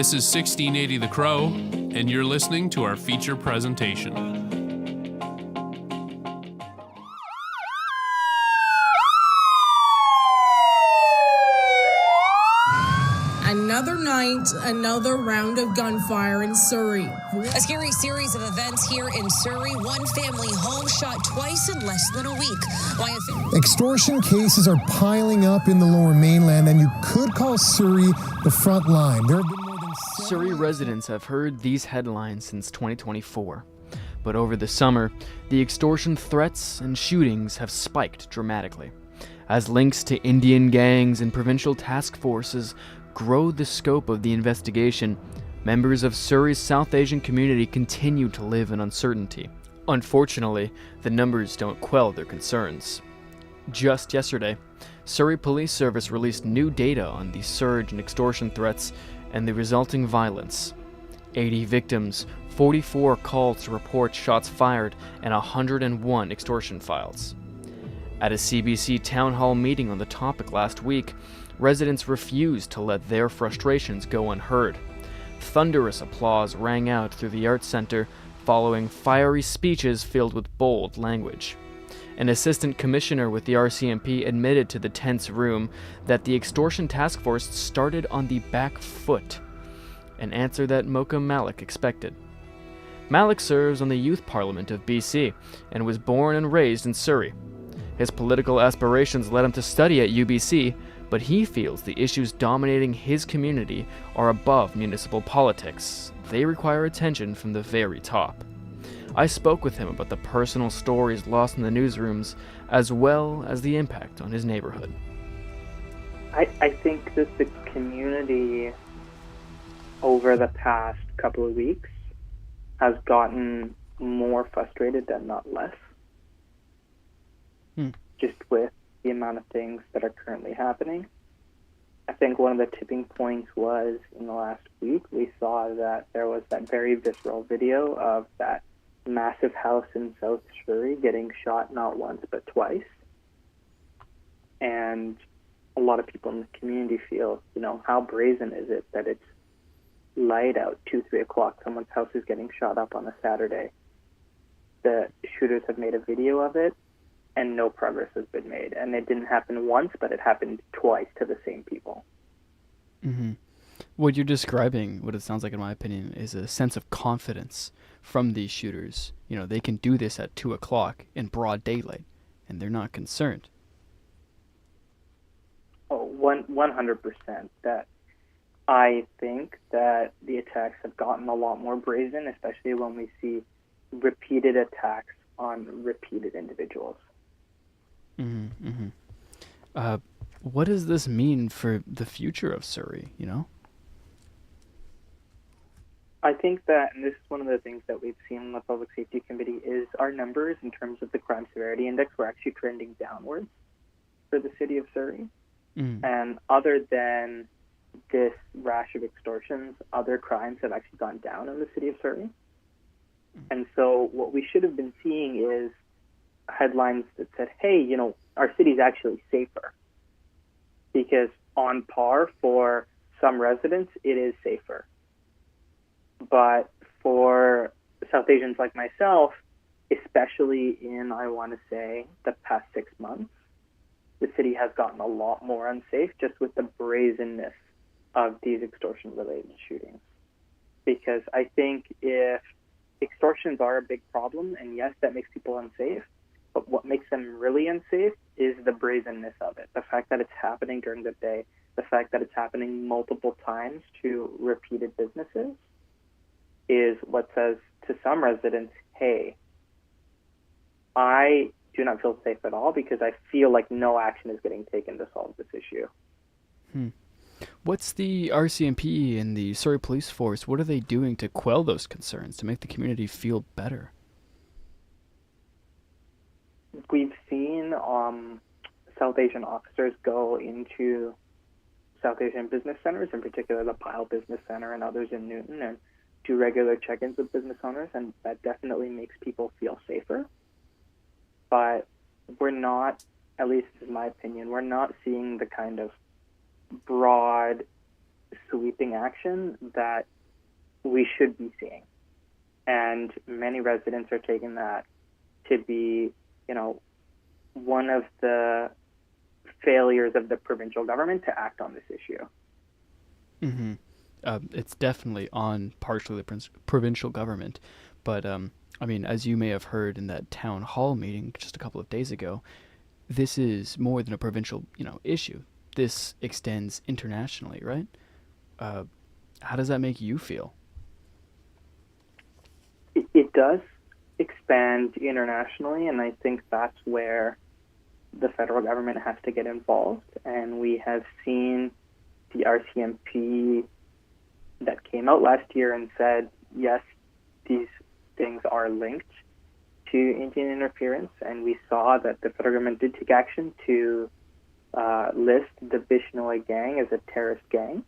This is 1680 The Crow, and you're listening to our feature presentation. Another night, another round of gunfire in Surrey. A scary series of events here in Surrey. One family home shot twice in less than a week. Extortion cases are piling up in the Lower Mainland, and you could call Surrey the front line. There have been more than Surrey residents have heard these headlines since 2024. But over the summer, the extortion threats and shootings have spiked dramatically. As links to Indian gangs and provincial task forces grow the scope of the investigation, members of Surrey's South Asian community continue to live in uncertainty. Unfortunately, the numbers don't quell their concerns. Just yesterday, Surrey Police Service released new data on the surge in extortion threats and the resulting violence. 80 victims, 44 calls to report shots fired, and 101 extortion files. At a CBC town hall meeting on the topic last week, residents refused to let their frustrations go unheard. Thunderous applause rang out through the Arts Centre following fiery speeches filled with bold language. An assistant commissioner with the RCMP admitted to the tense room that the extortion task force started on the back foot, an answer that Mocha Malik expected. Malik serves on the Youth Parliament of BC and was born and raised in Surrey. His political aspirations led him to study at UBC, but he feels the issues dominating his community are above municipal politics. They require attention from the very top. I spoke with him about the personal stories lost in the newsrooms, as well as the impact on his neighborhood. I think that the community over the past couple of weeks has gotten more frustrated and not less. Just with the amount of things that are currently happening. I think one of the tipping points was in the last week, we saw that there was that very visceral video of that massive house in South Surrey getting shot not once but twice. And a lot of people in the community feel, how brazen is it that it's light out, 2-3 o'clock, someone's house is getting shot up on a Saturday. The shooters have made a video of it, and no progress has been made. And it didn't happen once, but it happened twice to the same people. Mm-hmm. What you're describing, what it sounds like in my opinion, is a sense of confidence from these shooters. They can do this at 2 o'clock in broad daylight, and they're not concerned. Oh, 100%. That I think that the attacks have gotten a lot more brazen, especially when we see repeated attacks on repeated individuals. Mm-hmm, mm-hmm. What does this mean for the future of Surrey, I think that, and this is one of the things that we've seen in the Public Safety Committee, is our numbers in terms of the Crime Severity Index were actually trending downwards for the city of Surrey. Mm. And other than this rash of extortions, other crimes have actually gone down in the city of Surrey. And so what we should have been seeing is headlines that said, hey, our city's actually safer. Because on par for some residents, it is safer. But for South Asians like myself, especially in, I want to say, the past 6 months, the city has gotten a lot more unsafe just with the brazenness of these extortion-related shootings. Because I think if extortions are a big problem, and yes, that makes people unsafe, but what makes them really unsafe is the brazenness of it. The fact that it's happening during the day, the fact that it's happening multiple times to repeated businesses is what says to some residents, hey, I do not feel safe at all because I feel like no action is getting taken to solve this issue. What's the RCMP and the Surrey Police Force, what are they doing to quell those concerns, to make the community feel better? We've seen South Asian officers go into South Asian business centers, in particular the Pyle Business Center and others in Newton, and do regular check-ins with business owners, and that definitely makes people feel safer. But we're not, at least in my opinion, we're not seeing the kind of broad sweeping action that we should be seeing. And many residents are taking that to be, one of the failures of the provincial government to act on this issue. Mm-hmm. It's definitely on partially the provincial government, but as you may have heard in that town hall meeting just a couple of days ago, this is more than a provincial, issue. This extends internationally, right? How does that make you feel? It does expand internationally, and I think that's where the federal government has to get involved. And we have seen the RCMP that came out last year and said, yes, these things are linked to Indian interference. And we saw that the federal government did take action to list the Bishnoi gang as a terrorist gang.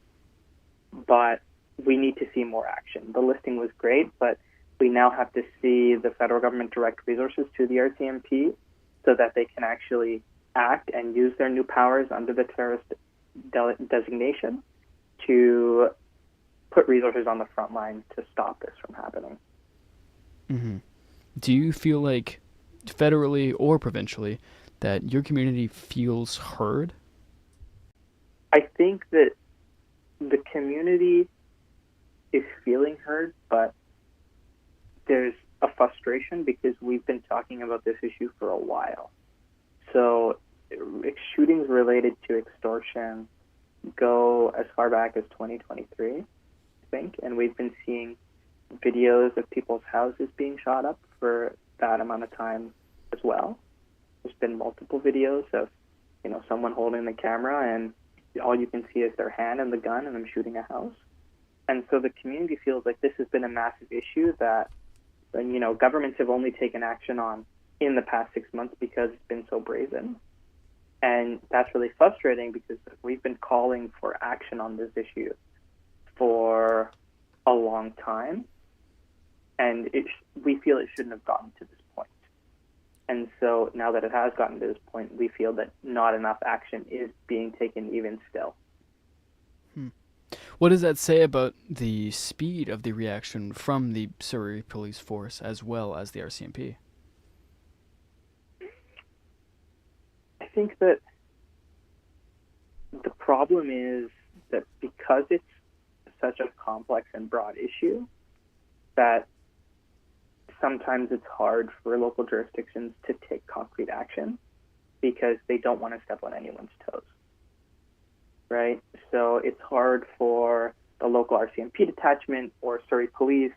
But we need to see more action. The listing was great, but we now have to see the federal government direct resources to the RCMP so that they can actually act and use their new powers under the terrorist designation to put resources on the front line to stop this from happening. Mm-hmm. Do you feel like, federally or provincially, that your community feels heard? I think that the community is feeling heard, but there's a frustration because we've been talking about this issue for a while. So shootings related to extortion go as far back as 2023, I think, and we've been seeing videos of people's houses being shot up for that amount of time as well. There's been multiple videos of, someone holding the camera and all you can see is their hand and the gun and them shooting a house. And so the community feels like this has been a massive issue that, governments have only taken action on in the past 6 months because it's been so brazen. And that's really frustrating because we've been calling for action on this issue for a long time. And we feel it shouldn't have gotten to this point. And so now that it has gotten to this point, we feel that not enough action is being taken even still. What does that say about the speed of the reaction from the Surrey Police Force as well as the RCMP? I think that the problem is that because it's such a complex and broad issue, that sometimes it's hard for local jurisdictions to take concrete action because they don't want to step on anyone's toes, right? So it's hard for the local RCMP detachment or Surrey Police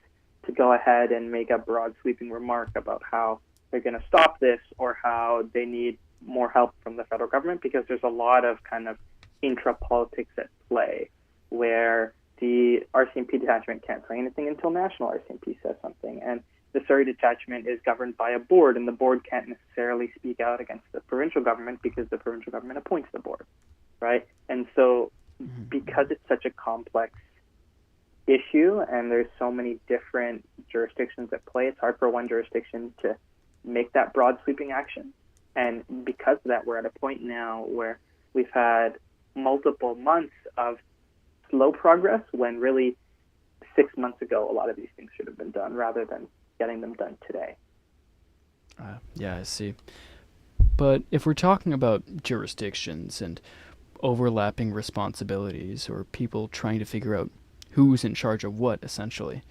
to go ahead and make a broad sweeping remark about how they're going to stop this or how they need more help from the federal government, because there's a lot of kind of intra-politics at play where the RCMP detachment can't say anything until national RCMP says something. And the Surrey detachment is governed by a board, and the board can't necessarily speak out against the provincial government because the provincial government appoints the board, right? And so because it's such a complex issue and there's so many different jurisdictions at play, it's hard for one jurisdiction to make that broad sweeping action. And because of that, we're at a point now where we've had multiple months of slow progress when really 6 months ago, a lot of these things should have been done rather than getting them done today. Yeah, I see. But if we're talking about jurisdictions and overlapping responsibilities or people trying to figure out who's in charge of what, essentially,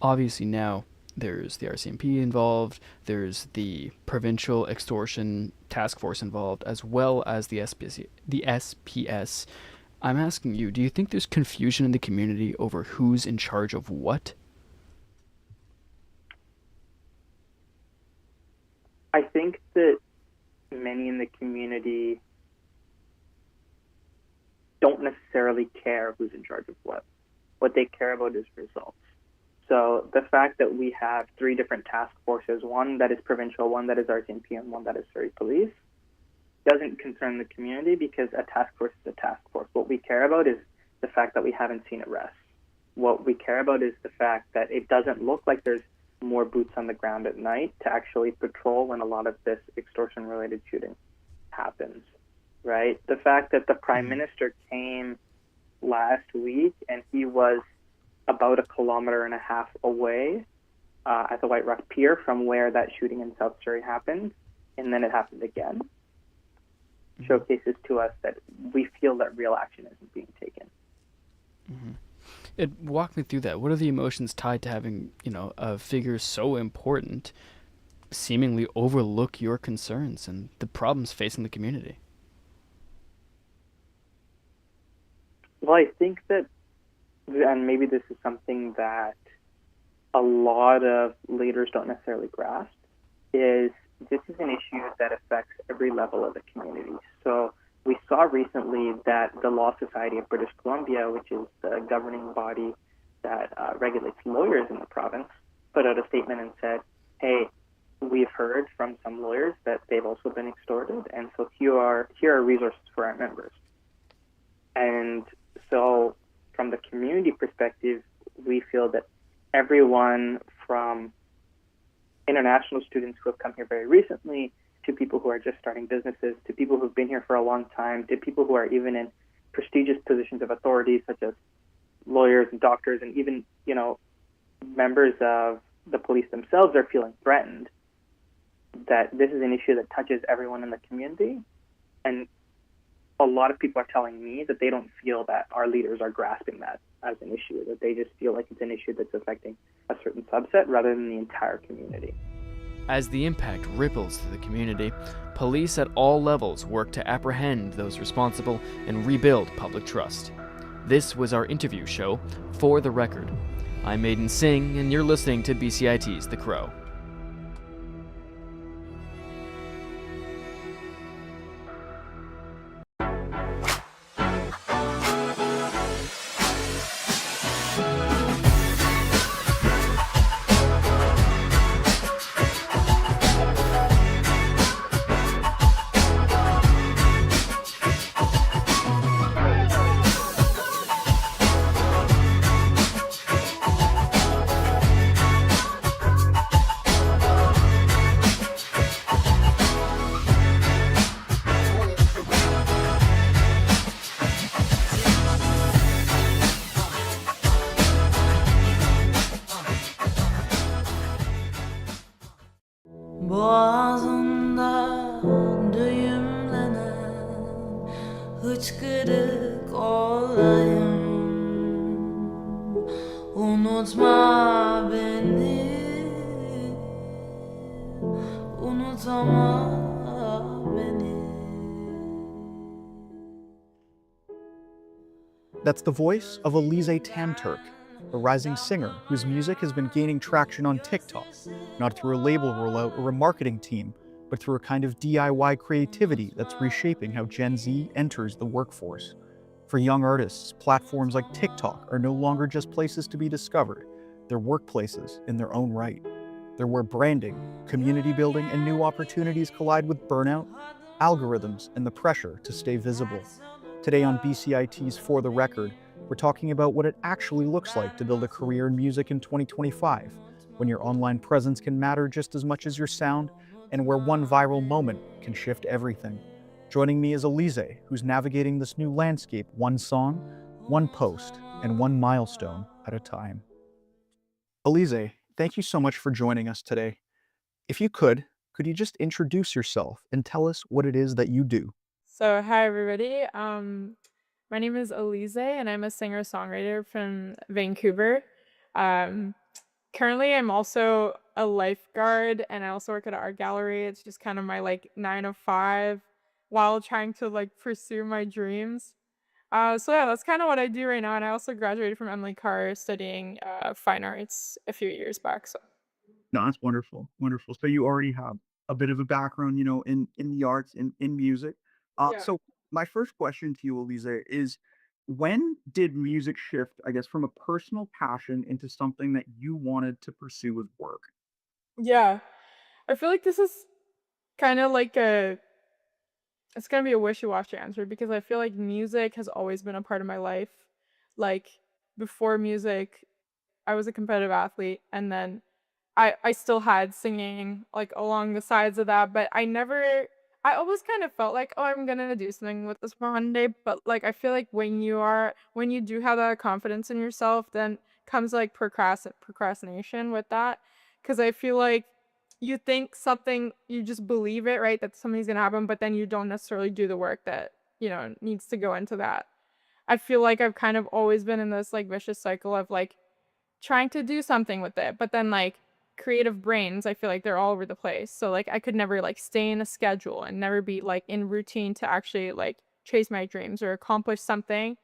obviously now there's the RCMP involved, there's the provincial extortion task force involved, as well as the SPS. I'm asking you, do you think there's confusion in the community over who's in charge of what? I think that many in the community don't necessarily care who's in charge of what. What they care about is results. So the fact that we have 3 different task forces, one that is provincial, one that is RCMP, and one that is Surrey Police, doesn't concern the community because a task force is a task force. What we care about is the fact that we haven't seen it rest. What we care about is the fact that it doesn't look like there's more boots on the ground at night to actually patrol when a lot of this extortion-related shooting happens, right? The fact that the Prime Minister came last week, and he was about 1.5 kilometers away at the White Rock Pier from where that shooting in South Surrey happened, and then it happened again. Showcases to us that we feel that real action isn't being taken. Walk me through that. What are the emotions tied to having, a figure so important seemingly overlook your concerns and the problems facing the community? Well, I think that, and maybe this is something that a lot of leaders don't necessarily grasp, is this is an issue that affects every level of the community. So we saw recently that the Law Society of British Columbia, which is the governing body that regulates lawyers in the province, put out a statement and said, hey, we've heard from some lawyers that they've also been extorted, and so here are resources for our members. And so from the community perspective, we feel that everyone from international students who have come here very recently to people who are just starting businesses, to people who've been here for a long time, to people who are even in prestigious positions of authority, such as lawyers and doctors, and even, members of the police themselves are feeling threatened, that this is an issue that touches everyone in the community. And a lot of people are telling me that they don't feel that our leaders are grasping that as an issue, that they just feel like it's an issue that's affecting a certain subset rather than the entire community. As the impact ripples through the community, police at all levels work to apprehend those responsible and rebuild public trust. This was our interview show, For the Record. I'm Maiden Singh, and you're listening to BCIT's The Crow. Boğazımda düğümlenen hıçkırık olayım. Unutma beni, unutama beni. That's the voice of Alize Tamturk, a rising singer whose music has been gaining traction on TikTok, not through a label rollout or a marketing team, but through a kind of DIY creativity that's reshaping how Gen Z enters the workforce. For young artists, platforms like TikTok are no longer just places to be discovered, they're workplaces in their own right. They're where branding, community building, and new opportunities collide with burnout, algorithms, and the pressure to stay visible. Today on BCIT's For the Record, we're talking about what it actually looks like to build a career in music in 2025, when your online presence can matter just as much as your sound, and where one viral moment can shift everything. Joining me is Alize, who's navigating this new landscape one song, one post, and one milestone at a time. Alize, thank you so much for joining us today. If you could you just introduce yourself and tell us what it is that you do? So, hi everybody. My name is Alize, and I'm a singer-songwriter from Vancouver. Currently, I'm also a lifeguard, and I also work at an art gallery. It's just kind of my 9 to 5 while trying to pursue my dreams. So yeah, that's kind of what I do right now. And I also graduated from Emily Carr studying fine arts a few years back. So No, that's wonderful, wonderful. So you already have a bit of a background, in the arts, in music. yeah. So my first question to you, Alize, is when did music shift, I guess, from a personal passion into something that you wanted to pursue with work? Yeah. I feel like this is kind of it's gonna be a wishy-washy answer because I feel like music has always been a part of my life. Like before music, I was a competitive athlete, and then I still had singing along the sides of that, but I always kind of felt like, oh, I'm gonna do something with this one day, but like I feel like when you do have that confidence in yourself, then comes like procrastination with that, because I feel like you think something, you just believe it, right, that something's gonna happen, but then you don't necessarily do the work that needs to go into that. I feel like I've kind of always been in this like vicious cycle of like trying to do something with it, but then like creative brains, I feel like they're all over the place. So like I could never like stay in a schedule and never be like in routine to actually like chase my dreams or accomplish something,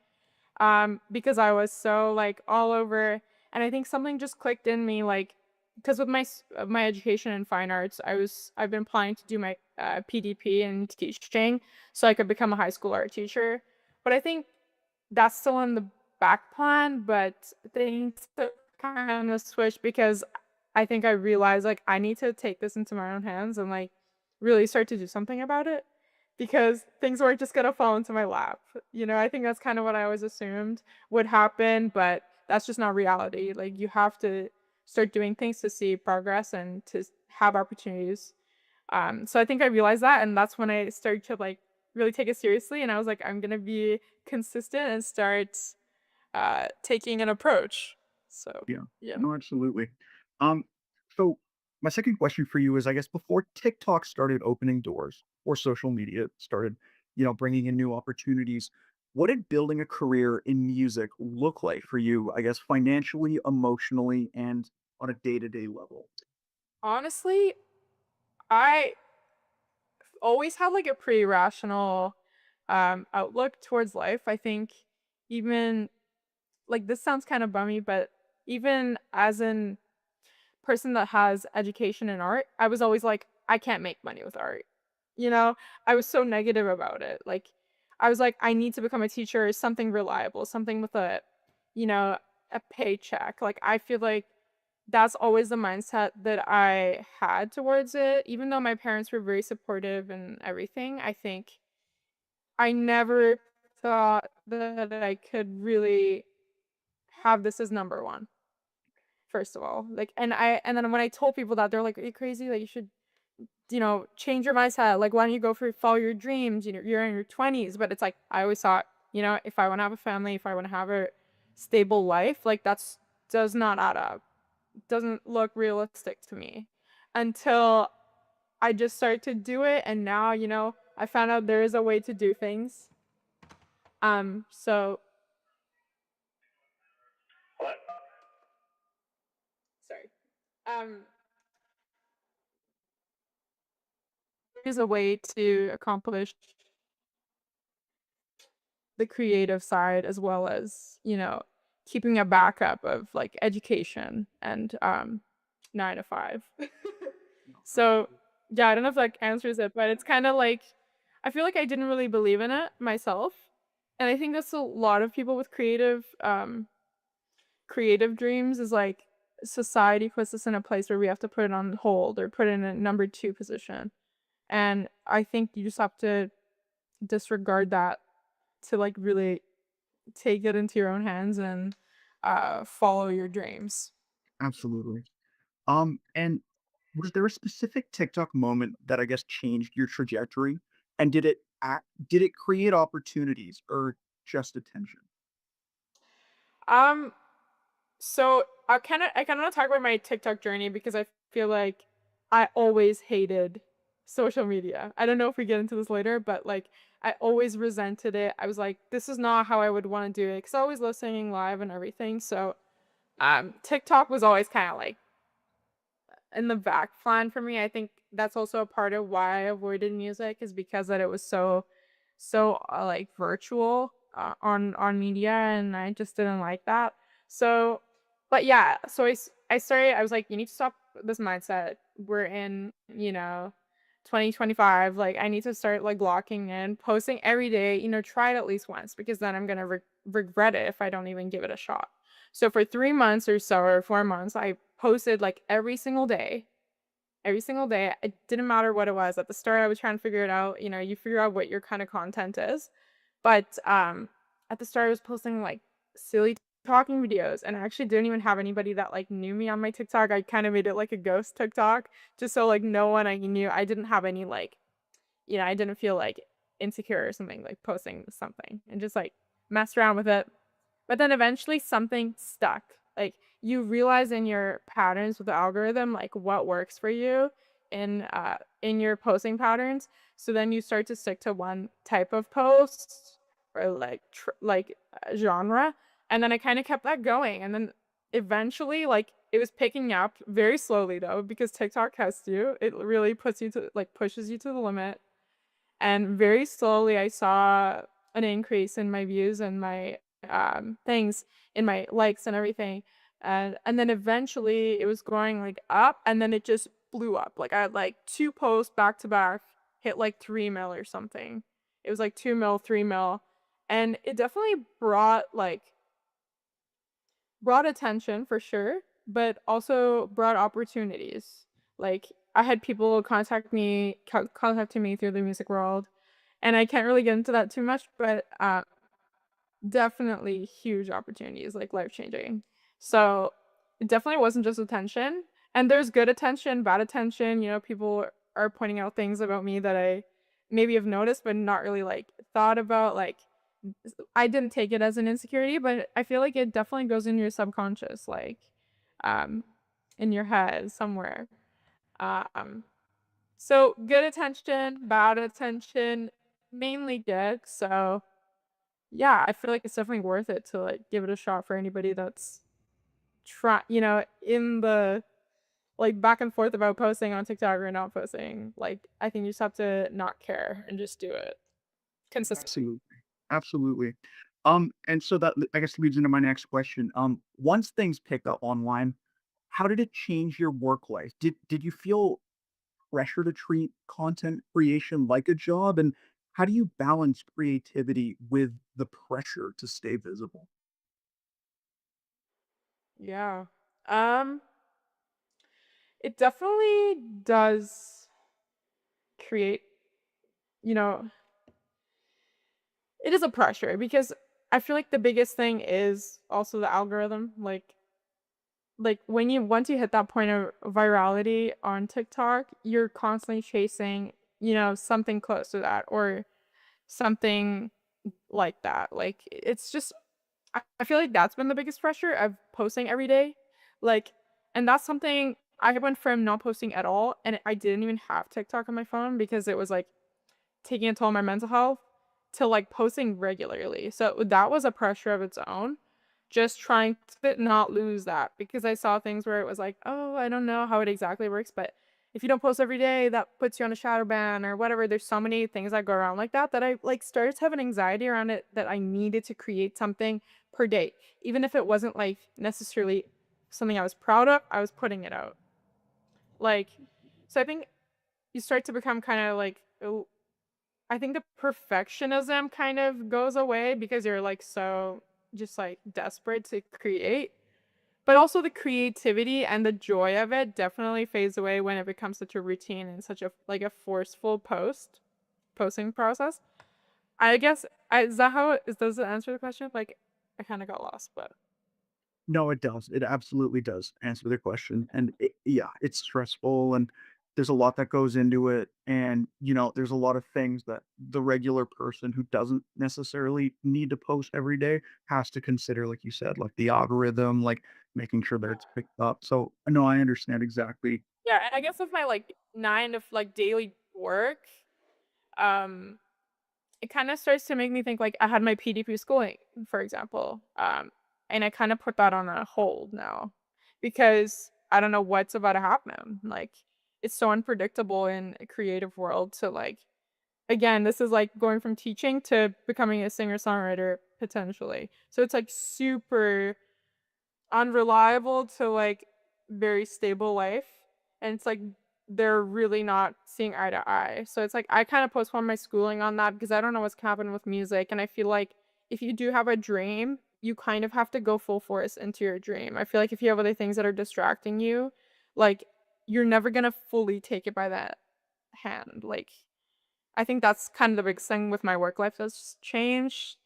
because I was so like all over. And I think something just clicked in me, like because with my education in fine arts, I've been planning to do my PDP in teaching so I could become a high school art teacher. But I think that's still in the back plan, but things took kind of switch because I think I realized like I need to take this into my own hands and like really start to do something about it, because things weren't just gonna fall into my lap. I think that's kind of what I always assumed would happen, but that's just not reality. Like you have to start doing things to see progress and to have opportunities. So I think I realized that, and that's when I started to like really take it seriously, and I was like, I'm gonna be consistent and start taking an approach. So Yeah. yeah. No, absolutely. Um, so my second question for you is, I guess before TikTok started opening doors or social media started, bringing in new opportunities, what did building a career in music look like for you, I guess, financially, emotionally, and on a day-to-day level? Honestly, I always had like a pretty rational outlook towards life. I think even like this sounds kind of bummy, but even as an person that has education in art, I was always like, I can't make money with art. You know, I was so negative about it. Like, I was like, I need to become a teacher, something reliable, something with you know, a paycheck. Like, I feel like that's always the mindset that I had towards it. Even though my parents were very supportive and everything, I think I never thought that I could really have this as number one. First of all, like, and then when I told people that, they're like, "Are you crazy? Like, you should, change your mindset. Like, why don't you go for follow your dreams? You're in your 20s." But it's like I always thought, if I want to have a family, if I want to have a stable life, like that's does not add up. Doesn't look realistic to me until I just started to do it, and now, I found out there is a way to do things. So sorry. Um, there's a way to accomplish the creative side as well as, keeping a backup of like education and 9 to 5. So yeah, I don't know if that answers it, but it's kind of like I feel like I didn't really believe in it myself. And I think that's a lot of people with creative dreams is like society puts us in a place where we have to put it on hold or put it in a number two position. And I think you just have to disregard that to like really take it into your own hands and follow your dreams. Absolutely. And was there a specific TikTok moment that I guess changed your trajectory? And did it create opportunities or just attention? Um, so I kind of want to talk about my TikTok journey because I feel like I always hated social media. I don't know if we get into this later, but like I always resented it. I was like, this is not how I would want to do it because I always love singing live and everything. So TikTok was always kind of like in the back plan for me. I think that's also a part of why I avoided music is because that it was so like virtual on media, and I just didn't like that. So, but yeah, so I started. I was like, you need to stop this mindset. We're in 2025. Like, I need to start like locking in, posting every day. Try it at least once because then I'm gonna regret it if I don't even give it a shot. So for 3 months or so, or 4 months, I posted like every single day. Every single day. It didn't matter what it was. At the start, I was trying to figure it out. You figure out what your kind of content is. But at the start, I was posting like silly talking videos, and I actually didn't even have anybody that like knew me on my TikTok. I kind of made it like a ghost TikTok, just so like no one I knew. I didn't have any like I didn't feel like insecure or something, like posting something, and just like messed around with it. But then eventually something stuck. Like you realize in your patterns with the algorithm, like what works for you in your posting patterns. So then you start to stick to one type of post or genre, and then I kind of kept that going. And then eventually, like it was picking up very slowly though, because TikTok has to. It really pushes you to the limit. And very slowly, I saw an increase in my views and my things, in my likes and everything. And then eventually, it was going like up, and then it just blew up. Like I had like 2 posts back to back, hit like 3 mil or something. It was like 2 mil, 3 mil, and it definitely brought attention for sure, but also brought opportunities. Like I had people contacting me through the music world, and I can't really get into that too much, but definitely huge opportunities, like life changing. So it definitely wasn't just attention, and there's good attention, bad attention. People are pointing out things about me that I maybe have noticed, but not really like thought about. Like I didn't take it as an insecurity, but I feel like it definitely goes in your subconscious, like um, in your head somewhere. Um, so good attention, bad attention, mainly good. So yeah, I feel like it's definitely worth it to like give it a shot for anybody that's in the like back and forth about posting on TikTok or not posting. Like I think you just have to not care and just do it consistently. Absolutely. Absolutely. And so that I guess leads into my next question. Once things picked up online, how did it change your work life? Did you feel pressure to treat content creation like a job? And how do you balance creativity with the pressure to stay visible? Yeah. Um, it definitely does create, you know, it is a pressure because I feel like the biggest thing is also the algorithm. Like when you once you hit that point of virality on TikTok, you're constantly chasing, something close to that or something like that. Like it's just I feel like that's been the biggest pressure of posting every day. Like, and that's something I went from not posting at all, and I didn't even have TikTok on my phone because it was like taking a toll on my mental health, to like posting regularly. So that was a pressure of its own. Just trying to not lose that, because I saw things where it was like, oh, I don't know how it exactly works, but if you don't post every day, that puts you on a shadow ban or whatever. There's so many things that go around like that I like started to have an anxiety around it, that I needed to create something per day. Even if it wasn't like necessarily something I was proud of, I was putting it out. Like, so I think you start to become kind of like, I think the perfectionism kind of goes away because you're like so just like desperate to create. But also the creativity and the joy of it definitely fades away when it becomes such a routine and such a like a forceful posting process. I guess is that how does it answer the question? Like I kind of got lost, but No, it does. It absolutely does answer the question. And yeah, it's stressful and there's a lot that goes into it. And, there's a lot of things that the regular person who doesn't necessarily need to post every day has to consider, like you said, like the algorithm, like making sure that it's picked up. So, no, I understand exactly. yeah, and I guess with my like 9 of like daily work, um it kind of starts to make me think like I had my PDP schooling, for example. And I kind of put that on a hold now because I don't know what's about to happen. Like it's so unpredictable in a creative world to like again, this is like going from teaching to becoming a singer-songwriter potentially. So it's like super unreliable to like very stable life, and it's like they're really not seeing eye to eye. So it's like I kind of postpone my schooling on that because I don't know what's happening with music, and I feel like if you do have a dream, you kind of have to go full force into your dream. I feel like if you have other things that are distracting you, like you're never going to fully take it by that hand. Like I think that's kind of the big thing with my work life that's changed.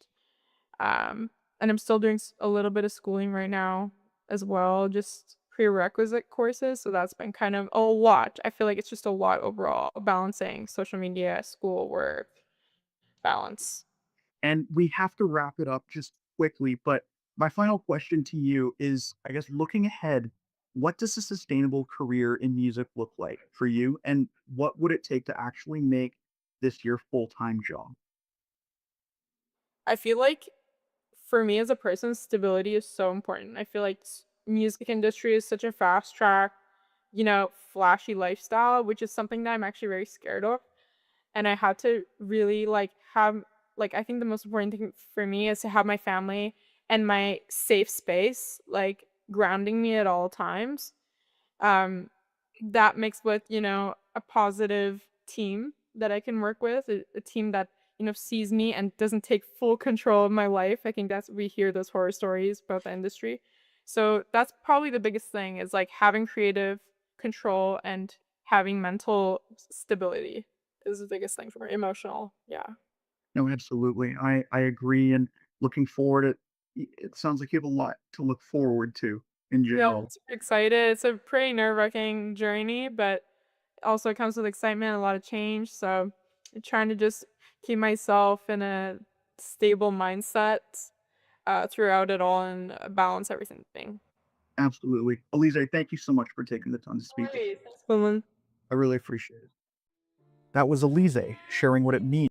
um and I'm still doing a little bit of schooling right now as well, just prerequisite courses. So that's been kind of a lot. I feel like it's just a lot overall, balancing social media, school, work, balance. And we have to wrap it up just quickly, but my final question to you is, I guess, looking ahead, what does a sustainable career in music look like for you? And what would it take to actually make this your full-time job? I feel like for me as a person, stability is so important. I feel like music industry is such a fast track, flashy lifestyle, which is something that I'm actually very scared of. And I had to really have I think the most important thing for me is to have my family and my safe space grounding me at all times. um that mixed with a positive team that I can work with, a team that sees me and doesn't take full control of my life. I think that's we hear those horror stories about the industry. So that's probably the biggest thing, is having creative control and having mental stability is the biggest thing for me. Emotional, yeah. No, absolutely. I agree. And looking forward, it sounds like you have a lot to look forward to in Yeah, I'm general. super excited. It's a pretty nerve-wracking journey, but also it comes with excitement and a lot of change. So I'm trying to just keep myself in a stable mindset throughout it all and balance everything. Absolutely. Elise, thank you so much for taking the time to speak. Thanks, Quinlan. I really appreciate it. That was Elise sharing what it means